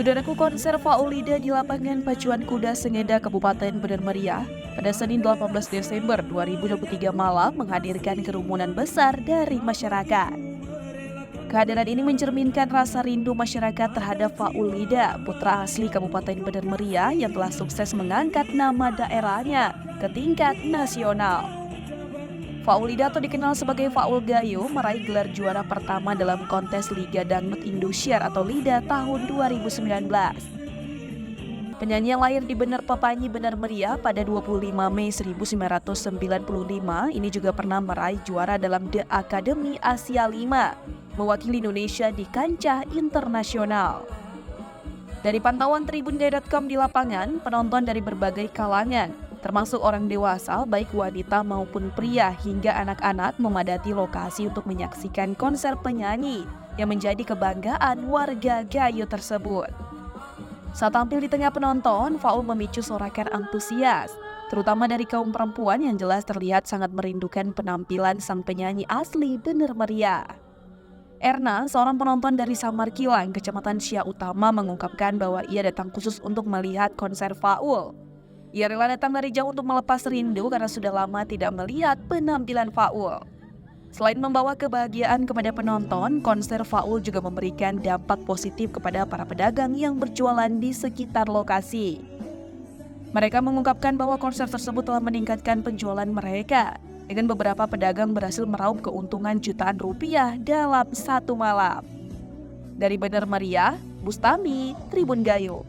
Saudaraku, konser Faulida di lapangan Pacuan Kuda Sengeda, Kabupaten Bener Meriah pada Senin 18 Desember 2023 malam menghadirkan kerumunan besar dari masyarakat. Kehadiran ini mencerminkan rasa rindu masyarakat terhadap Faulida, putra asli Kabupaten Bener Meriah yang telah sukses mengangkat nama daerahnya ke tingkat nasional. Faulida atau dikenal sebagai Faul Gayo meraih gelar juara pertama dalam kontes Liga Dangdut Indosiar atau LIDA tahun 2019. Penyanyi yang lahir di Bener Pepanyi, Bener Meriah pada 25 Mei 1995 ini juga pernah meraih juara dalam The Academy Asia 5, mewakili Indonesia di kancah internasional. Dari pantauan tribunjaya.com di lapangan, penonton dari berbagai kalangan, termasuk orang dewasa, baik wanita maupun pria hingga anak-anak memadati lokasi untuk menyaksikan konser penyanyi yang menjadi kebanggaan warga Gayo tersebut. Saat tampil di tengah penonton, Faul memicu sorakan antusias, terutama dari kaum perempuan yang jelas terlihat sangat merindukan penampilan sang penyanyi asli Bener Meriah. Erna, seorang penonton dari Samar Kilang, Kecamatan Siak Utama, mengungkapkan bahwa ia datang khusus untuk melihat konser Faul. Ia rela datang dari jauh untuk melepas rindu karena sudah lama tidak melihat penampilan Faul. Selain membawa kebahagiaan kepada penonton, konser Faul juga memberikan dampak positif kepada para pedagang yang berjualan di sekitar lokasi. Mereka mengungkapkan bahwa konser tersebut telah meningkatkan penjualan mereka, dengan beberapa pedagang berhasil meraup keuntungan jutaan rupiah dalam satu malam. Dari Bener Meriah, Bustami, Tribun Gayo.